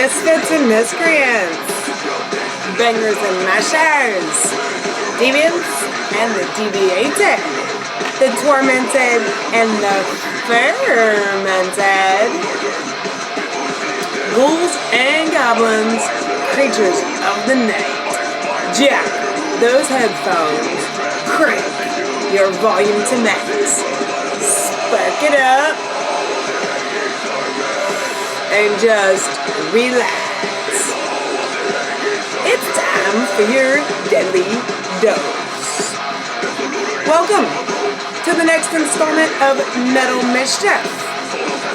misfits and miscreants, bangers and mashers, deviants and the deviated, the tormented and the fermented, ghouls and goblins, creatures of the night. Jack those headphones, crank your volume to max, spark it up, and just relax. It's time for your deadly dose. Welcome to the next installment of Metal Mischief.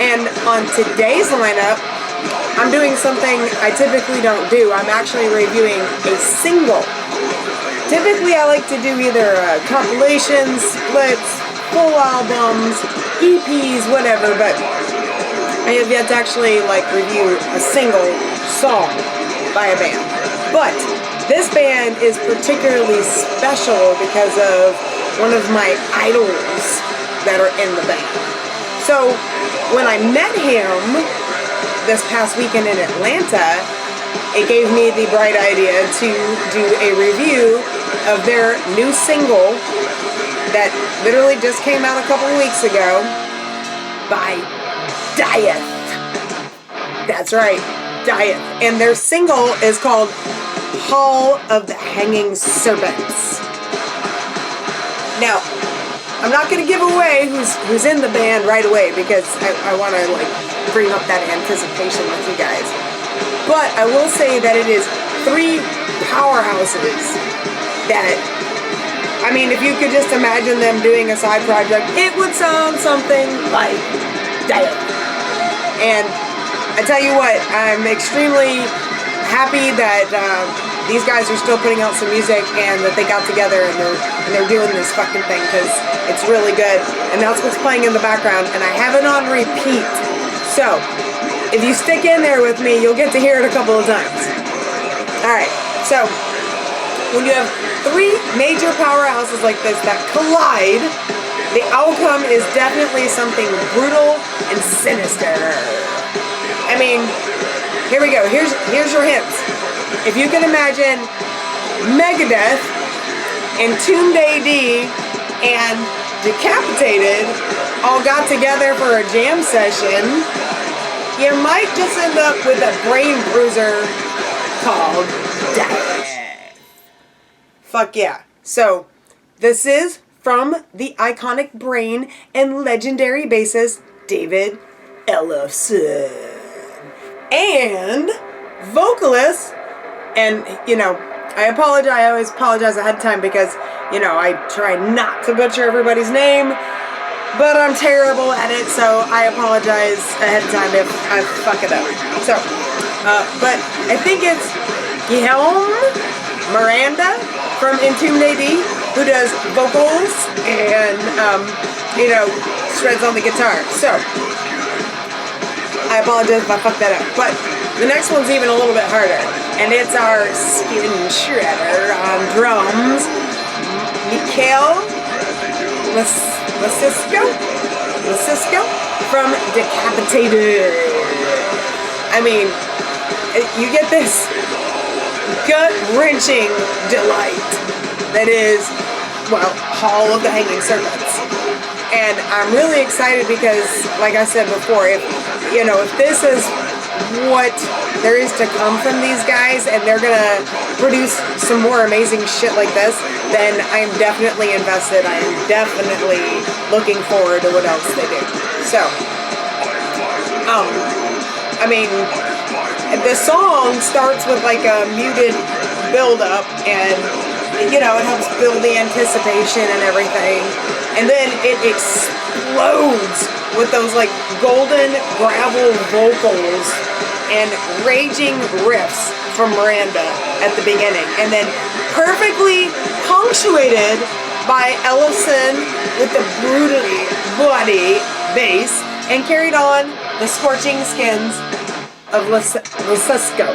And on today's lineup, I'm doing something I typically don't do. I'm actually reviewing a single. Typically I like to do either compilations, splits, full albums, EPs, whatever, but I have yet to actually review a single song by a band. But this band is particularly special because of one of my idols that are in the band. So when I met him this past weekend in Atlanta, it gave me the bright idea to do a review of their new single that literally just came out a couple of weeks ago by Dieth. That's right, Dieth. And their single is called Hall of the Hanging Serpents. Now, I'm not going to give away who's in the band right away because I want to bring up that anticipation with you guys. But I will say that it is three powerhouses that, I mean, if you could just imagine them doing a side project, it would sound something like Dieth. And I tell you what, I'm extremely happy that these guys are still putting out some music and that they got together and they're doing this fucking thing because it's really good. And that's what's playing in the background, and I have it on repeat. So, if you stick in there with me, you'll get to hear it a couple of times. Alright, so, when you have three major powerhouses like this that collide, the outcome is definitely something brutal and sinister. I mean, here we go. Here's your hints. If you can imagine Megadeth, Entombed AD, and Decapitated all got together for a jam session, you might just end up with a brain bruiser called Dieth. Fuck yeah. So, this is from the iconic brain and legendary bassist David Ellefson. And vocalist, and I always apologize ahead of time because, I try not to butcher everybody's name, but I'm terrible at it, so I apologize ahead of time if I fuck it up. So, but I think it's Guillaume Miranda from Entombed AD who does vocals and, shreds on the guitar. So, I apologize if I fucked that up. But the next one's even a little bit harder. And it's our skin shredder on drums, Mikhail Lasisco from Decapitated. I mean, you get this gut-wrenching delight that is, Hall of the Hanging Serpents. And I'm really excited because, like I said before, if this is what there is to come from these guys and they're gonna produce some more amazing shit like this, then I'm definitely invested. I am definitely looking forward to what else they do. So, I mean, the song starts with a muted build-up and, it helps build the anticipation and everything. And then it explodes with those golden gravel vocals and raging riffs from Miranda at the beginning. And then perfectly punctuated by Ellefson with the brutally bloody bass and carried on the scorching skins of Lasisco.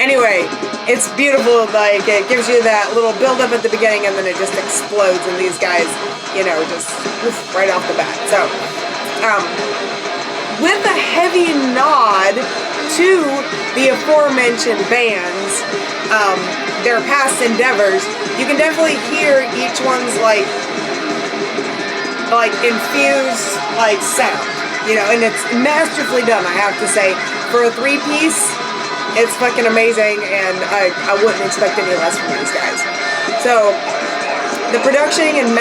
Anyway, it's beautiful. It gives you that little build up at the beginning and then it just explodes and these guys, just right off the bat. So, with a heavy nod to the aforementioned bands, their past endeavors. You can definitely hear each one's like infused like sound, you know, and it's masterfully done, I have to say. For a 3-piece, it's fucking amazing, and I wouldn't expect any less from these guys. So the production and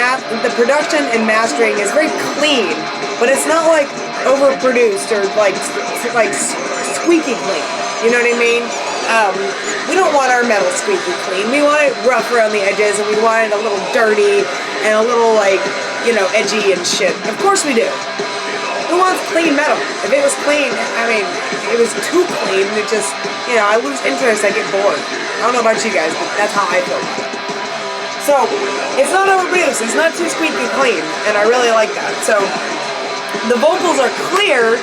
mastering is very clean, but it's not like overproduced or like squeaky clean. You know what I mean? We don't want our metal squeaky clean. We want it rough around the edges, and we want it a little dirty and a little like, you know, edgy and shit. Of course we do. Who wants clean metal? If it was clean, I mean, it was too clean, it just, you know, I lose interest, I get bored. I don't know about you guys, but that's how I feel about it. So, it's not overproduced, it's not too squeaky clean, and I really like that. So, the vocals are clear,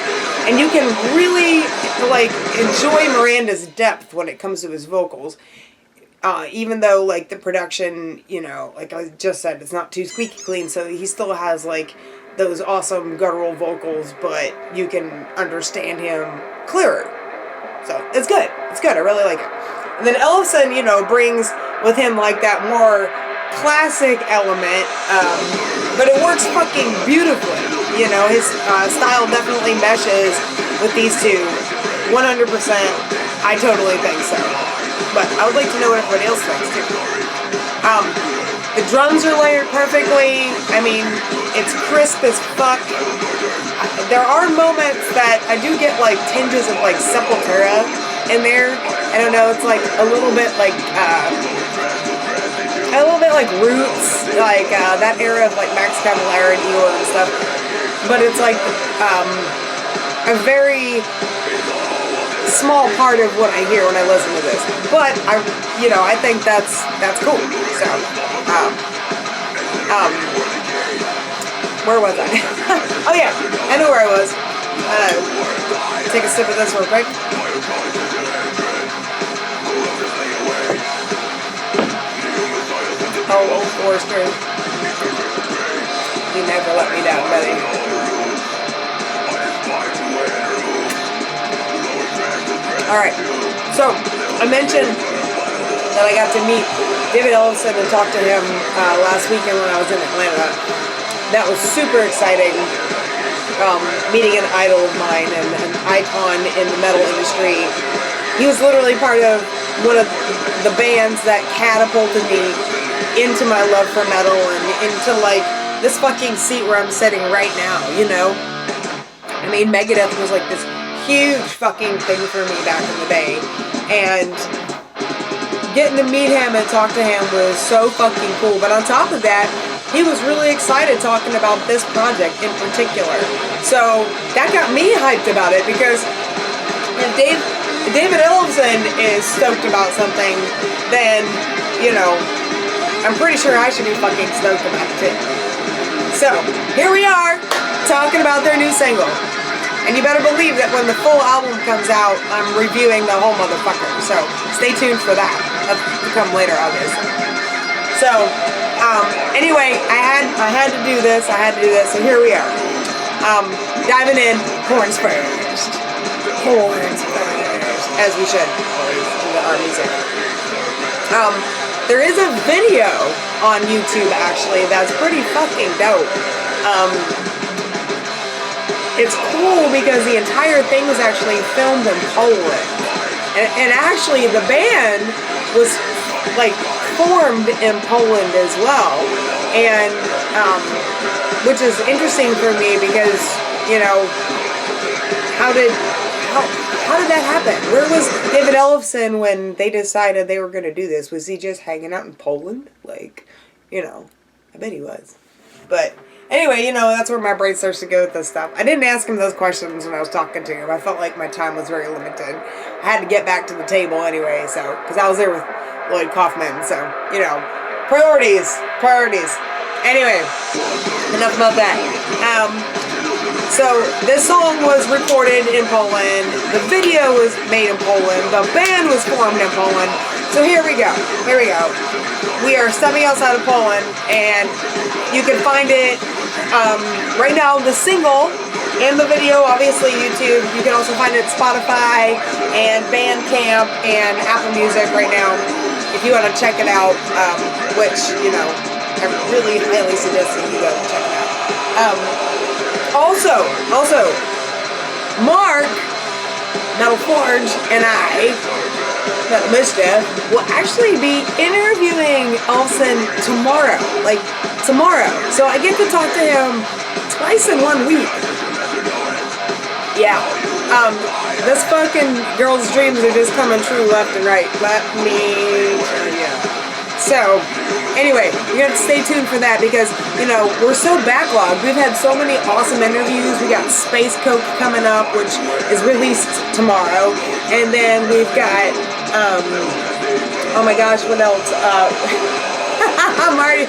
and you can really, like, enjoy Miranda's depth when it comes to his vocals. Even though, like, the production, you know, like I just said, it's not too squeaky clean, so he still has, like, those awesome guttural vocals, but you can understand him clearer. So, it's good. It's good. I really like it. And then Ellefson, you know, brings with him, like, that more classic element, but it works fucking beautifully. You know, his style definitely meshes with these two. 100%. I totally think so. But I would like to know what everybody else thinks, too. The drums are layered perfectly. I mean, it's crisp as fuck. There are moments that I do get like tinges of like Sepultura in there. I don't know, it's like a little bit like Roots, like that era of like Max Cavalera and Eeyore and stuff. But it's like a very small part of what I hear when I listen to this. But I think that's cool. So. Where was I? Oh yeah, I know where I was. Take a sip of this real quick. Oh, old Forester. You never let me down, buddy. Alright, so I mentioned that I got to meet David Ellefson and talk to him last weekend when I was in Atlanta. That was super exciting. Meeting an idol of mine and an icon in the metal industry. He was literally part of one of the bands that catapulted me into my love for metal and into like this fucking seat where I'm sitting right now, you know? I mean, Megadeth was like this huge fucking thing for me back in the day. And getting to meet him and talk to him was so fucking cool. But on top of that, he was really excited talking about this project in particular. So that got me hyped about it, because if David Ellefson is stoked about something, then, you know, I'm pretty sure I should be fucking stoked about it too. So, here we are, talking about their new single. And you better believe that when the full album comes out, I'm reviewing the whole motherfucker. So, stay tuned for that. That's to come later, obviously. So, anyway, I had to do this. So here we are. Diving in, horns first. Horns first. As we should, in our music. There is a video on YouTube, actually, that's pretty fucking dope. It's cool because the entire thing was actually filmed in Poland. And actually, the band was, like, formed in Poland as well. And, which is interesting for me because, you know, how did that happen? Where was David Ellefson when they decided they were going to do this? Was he just hanging out in Poland? Like, you know, I bet he was. But anyway, you know, that's where my brain starts to go with this stuff. I didn't ask him those questions when I was talking to him. I felt like my time was very limited. I had to get back to the table anyway, so, because I was there with Lloyd Kaufman, so, you know, priorities. Anyway, enough about that. So, this song was recorded in Poland, the video was made in Poland, the band was formed in Poland, so here we go. We are stepping outside of Poland, and you can find it Right now, the single and the video, obviously YouTube. You can also find it at Spotify and Bandcamp and Apple Music right now if you want to check it out, which, you know, I really highly suggest that you go check it out. Also, Mark, Metal Forge, and I, Metal Mischief, will actually be interviewing Elson tomorrow. Like, tomorrow. So I get to talk to him twice in 1 week. Yeah. This fucking girl's dreams are just coming true left and right. Let me tell you. So, anyway, you have to stay tuned for that because, you know, we're so backlogged. We've had so many awesome interviews. We got Space Coke coming up, which is released tomorrow. And then we've got, oh my gosh, what else? I'm already...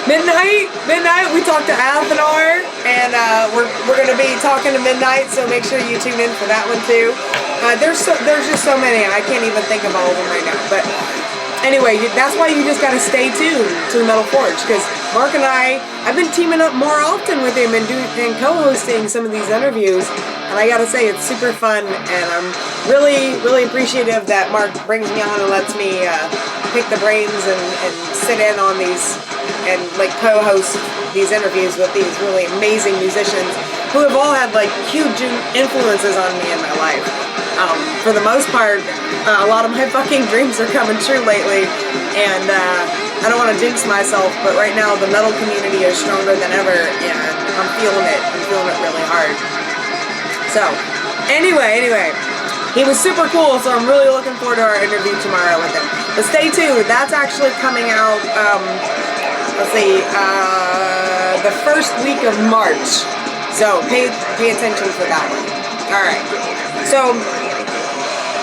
Midnight, we talked to Athanar, and we're going to be talking to Midnight, so make sure you tune in for that one too. There's just so many, and I can't even think of all of them right now, but anyway, that's why you just got to stay tuned to the Metal Forge, because Mark and I've been teaming up more often with him and co-hosting some of these interviews, and I gotta say, it's super fun, and I'm really, really appreciative that Mark brings me on and lets me pick the brains and sit in on these and like co-host these interviews with these really amazing musicians who have all had like huge influences on me in my life. For the most part, a lot of my fucking dreams are coming true lately, and I don't want to jinx myself, but right now the metal community is stronger than ever, and I'm feeling it. I'm feeling it really hard. So, anyway, he was super cool, so I'm really looking forward to our interview tomorrow with him. But stay tuned, that's actually coming out, let's see, the first week of March. So, pay attention for that one.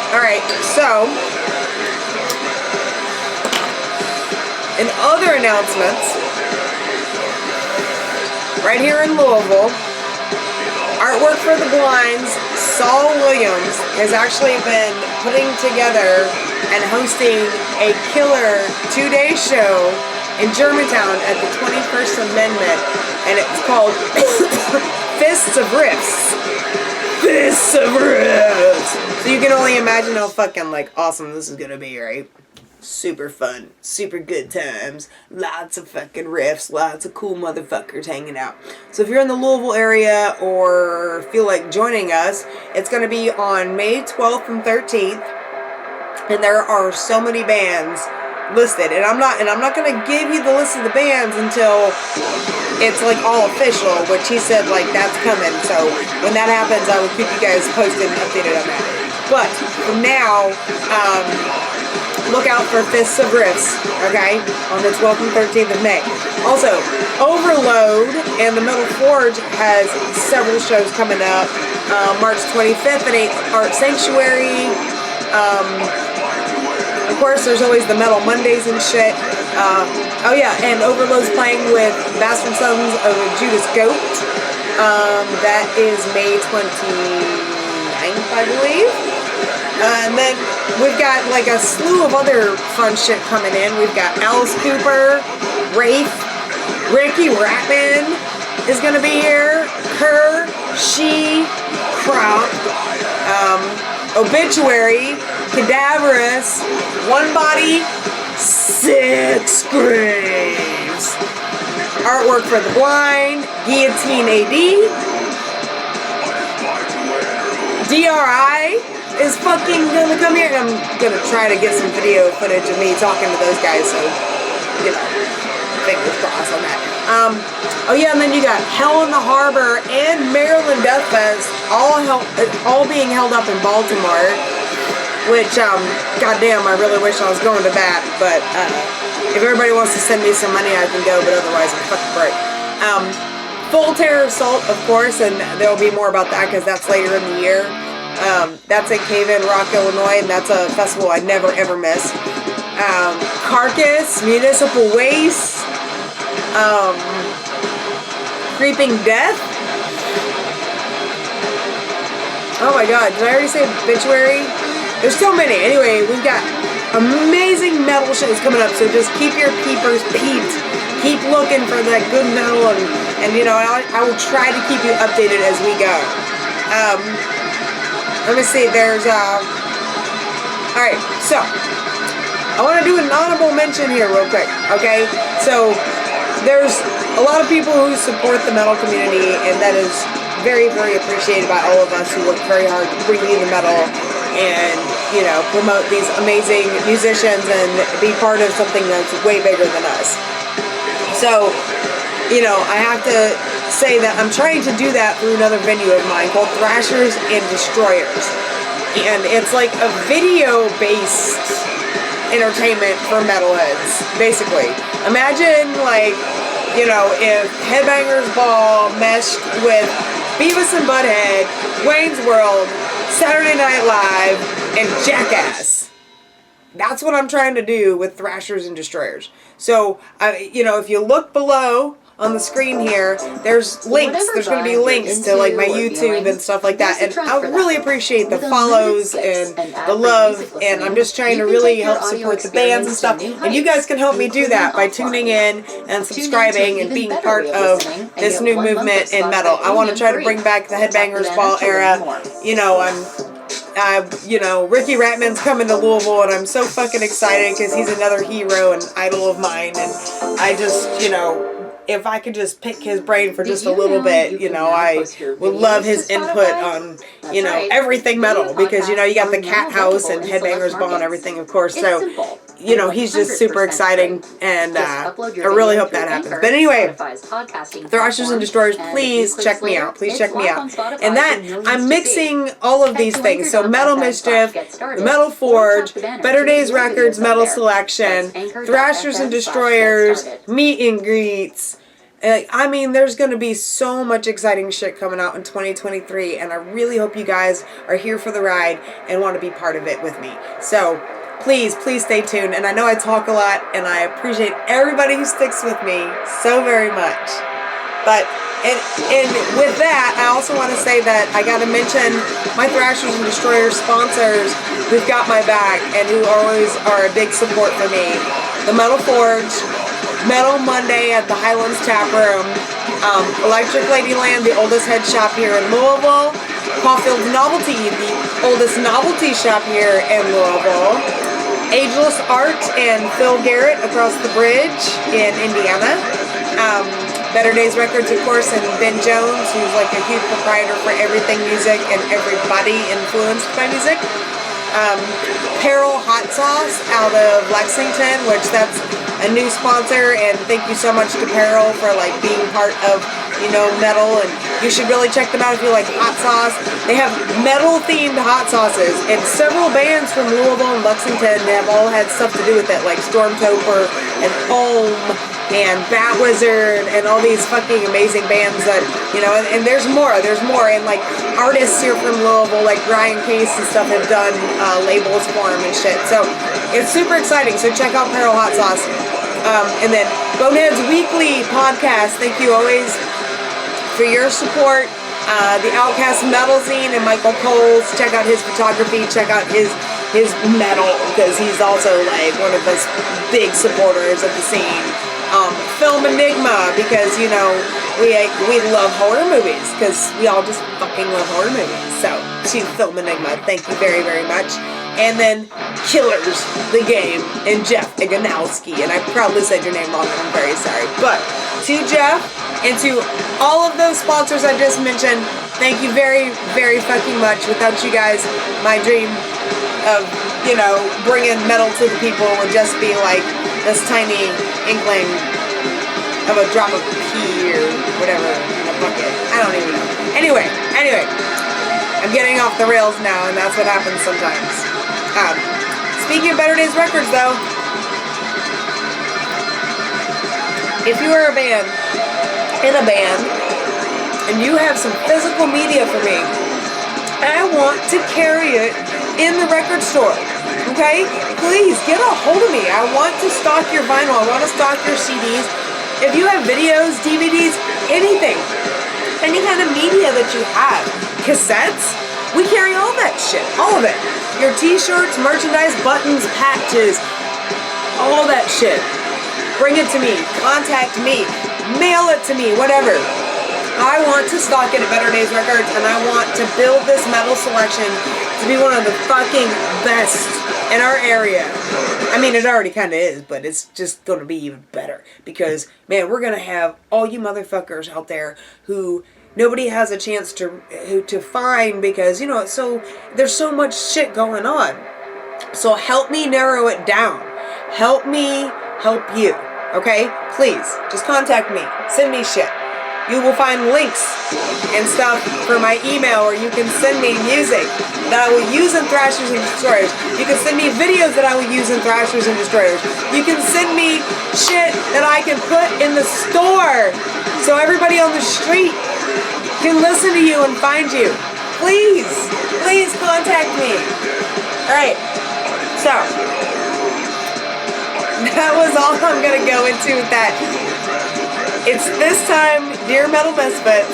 Alright, so, in other announcements, right here in Louisville, Artwork for the Blind's Saul Williams has actually been putting together and hosting a killer 2-day show in Germantown at the 21st Amendment, and it's called Fists of Riffs. Fists of Riffs! So you can only imagine how fucking, like, awesome this is gonna be, right? Super fun, super good times, lots of fucking riffs, lots of cool motherfuckers hanging out. So if you're in the Louisville area or feel like joining us, it's going to be on May 12th and 13th, and there are so many bands listed, and I'm not going to give you the list of the bands until it's like all official, which he said like that's coming. So when that happens, I will keep you guys posted and updated on that. But for now, look out for Fists of Riffs, okay, on the 12th and 13th of May. Also, Overload and the Metal Forge has several shows coming up. March 25th at 8 Art Sanctuary. Of course, there's always the Metal Mondays and shit. Oh yeah, and Overload's playing with Bastard Sons of Judas Goat. That is May 29th, I believe. And then we've got like a slew of other fun shit coming in. We've got Alice Cooper, Wraith, Ricky Ratman is going to be here, Kerr, She, Crop, Obituary, Cadaverous, One Body, 6 Graves, Artwork for the Blind, Guillotine AD, DRI is fucking gonna come here, and I'm gonna try to get some video footage of me talking to those guys, so, you know, fingers crossed on that. Oh yeah, and then you got Hell in the Harbor and Maryland Death Fest, all being held up in Baltimore, which, goddamn, I really wish I was going to that, but, if everybody wants to send me some money, I can go, but otherwise, I'm fucking broke. Full Terror Assault, of course, and there'll be more about that, because that's later in the year. That's in Cave-In Rock, Illinois, and that's a festival I never ever miss. Carcass, Municipal Waste, Creeping Death. Oh my god, did I already say Obituary? There's so many. Anyway, we've got amazing metal shows coming up, so just keep your peepers peeped keep looking for that good metal, and you know, I will try to keep you updated as we go. Let me see, there's, alright, so, I want to do an honorable mention here real quick, okay? So, there's a lot of people who support the metal community, and that is very, very appreciated by all of us who work very hard to bring you the metal and, you know, promote these amazing musicians and be part of something that's way bigger than us. So, you know, I have to say that I'm trying to do that through another venue of mine called Thrashers and Destroyers. And it's like a video-based entertainment for metalheads, basically. Imagine, like, you know, if Headbangers Ball meshed with Beavis and Butthead, Wayne's World, Saturday Night Live, and Jackass. That's what I'm trying to do with Thrashers and Destroyers. So, you know, if you look below on the screen here, there's links. There's going to be links to like my YouTube and stuff like that. And I really appreciate the follows and the love. And I'm just trying to really help support the bands and stuff. And you guys can help me do that by tuning in and subscribing and being part of this new movement in metal. I want to try to bring back the Headbangers Ball era. You know, you know, Ricky Ratman's coming to Louisville, and I'm so fucking excited because he's another hero and idol of mine. And I just, you know, if I could just pick his brain for just a little bit, you know, I would love his input on, you know, everything metal, because, you know, you got the Cat House and Headbangers Ball and everything, of course, so, you know, he's just super exciting, and I really hope that happens. But anyway, Thrashers and Destroyers, please check me out. Please check me out. And that, I'm mixing all of these things. So Metal Mischief, the Metal Forge, Better Days Records, Metal Selection, Thrashers and Destroyers, meet and greets. I mean, there's going to be so much exciting shit coming out in 2023, and I really hope you guys are here for the ride and want to be part of it with me. So, please stay tuned. And I know I talk a lot, and I appreciate everybody who sticks with me so very much. But, and with that, I also want to say that I got to mention my Thrashers and Destroyers sponsors who've got my back and who always are a big support for me. The Metal Forge, Metal Monday at the Highlands Tap Room, Electric Ladyland, the oldest head shop here in Louisville, Caulfield's Novelty, the oldest novelty shop here in Louisville, Ageless Art and Phil Garrett across the bridge in Indiana, Better Days Records, of course, and Ben Jones, who's like a huge proprietor for everything music and everybody influenced by music. Peril Hot Sauce out of Lexington, which that's a new sponsor, and thank you so much to Peril for like being part of, you know, metal, and you should really check them out if you like hot sauce. They have metal themed hot sauces, and several bands from Louisville and Lexington have all had stuff to do with it, like Stormtoper and Ohm and Bat Wizard and all these fucking amazing bands that, you know, and there's more, and like artists here from Louisville like Brian Case and stuff have done labels for him and shit, so it's super exciting. So check out Peril Hot Sauce. And then Bonehead's Weekly podcast, thank you always for your support. The Outcast Metal Zine and Michael Coles, check out his photography, check out his metal, because he's also like one of those big supporters of the scene. Film Enigma, because, you know, we love horror movies, because we all just fucking love horror movies. So, to Film Enigma, thank you very, very much. And then Killers, the Game, and Jeff Iganowski. And I probably said your name wrong, and I'm very sorry. But to Jeff and to all of those sponsors I just mentioned, thank you very, very fucking much. Without you guys, my dream of, you know, bringing metal to the people would just be like this tiny inkling of a drop of pee or whatever in a bucket. I don't even know. Anyway, I'm getting off the rails now, and that's what happens sometimes. Speaking of Better Days Records, though, if you are in a band, and you have some physical media for me, I want to carry it in the record store, okay? Please, get a hold of me. I want to stock your vinyl. I want to stock your CDs. If you have videos, DVDs, anything, any kind of media that you have, cassettes, we carry all that shit, all of it. Your t-shirts, merchandise, buttons, patches, all that shit. Bring it to me. Contact me. Mail it to me. Whatever. I want to stock it at Better Days Records, and I want to build this metal selection to be one of the fucking best in our area. I mean, it already kind of is, but it's just going to be even better. Because, man, we're going to have all you motherfuckers out there who nobody has a chance to find because, you know, there's so much shit going on. So help me narrow it down. Help me help you. Okay? Please, just contact me. Send me shit. You will find links and stuff for my email, or you can send me music that I will use in Thrashers and Destroyers. You can send me videos that I will use in Thrashers and Destroyers. You can send me shit that I can put in the store so everybody on the street can listen to you and find you. Please, please contact me. Alright, so that was all I'm going to go into with that. It's this time, dear Metal Misfits,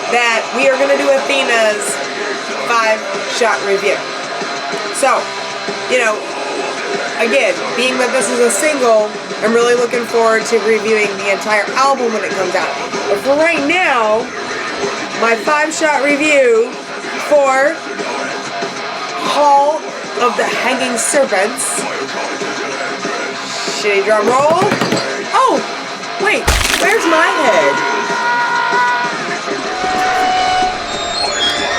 that we are going to do Athena's 5-shot review. So, you know, again, being that this is a single, I'm really looking forward to reviewing the entire album when it comes out. But for right now, my 5-shot review for Hall of the Hanging Serpents. Shitty drum roll. Oh! Wait, where's my head?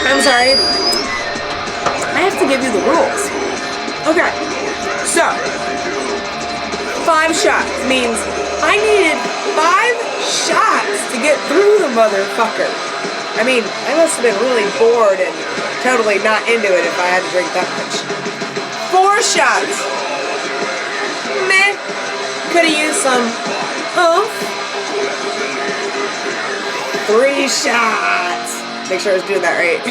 I'm sorry. I have to give you the rules. Okay, so 5 shots means I needed 5 shots to get through the motherfucker. I mean, I must have been really bored and totally not into it if I had to drink that much. 4 shots. Meh. Could have used some oomph. 3 shots. Make sure I was doing that right.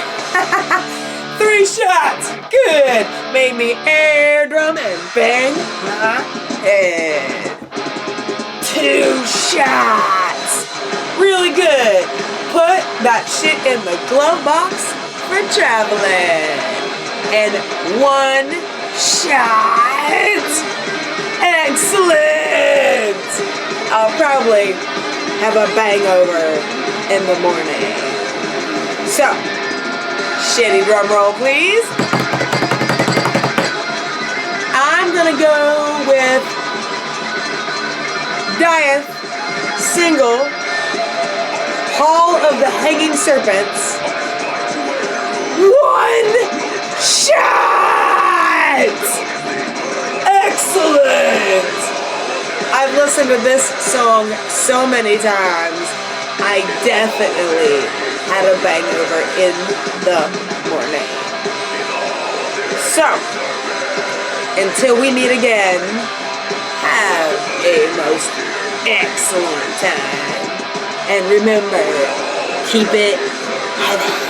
3 shots. Good. Made me air drum and bang my head. 2 shots. Really good. Put that shit in the glove box for traveling. And 1 shot. Excellent. I'll probably have a hangover in the morning. So, shitty drum roll, please. I'm gonna go with Dieth single Hall of the Hanging Serpents. 1 shot. Excellent. I've listened to this song so many times. I definitely had a hangover in the morning. So, until we meet again, have a most excellent time. And remember, keep it heavy.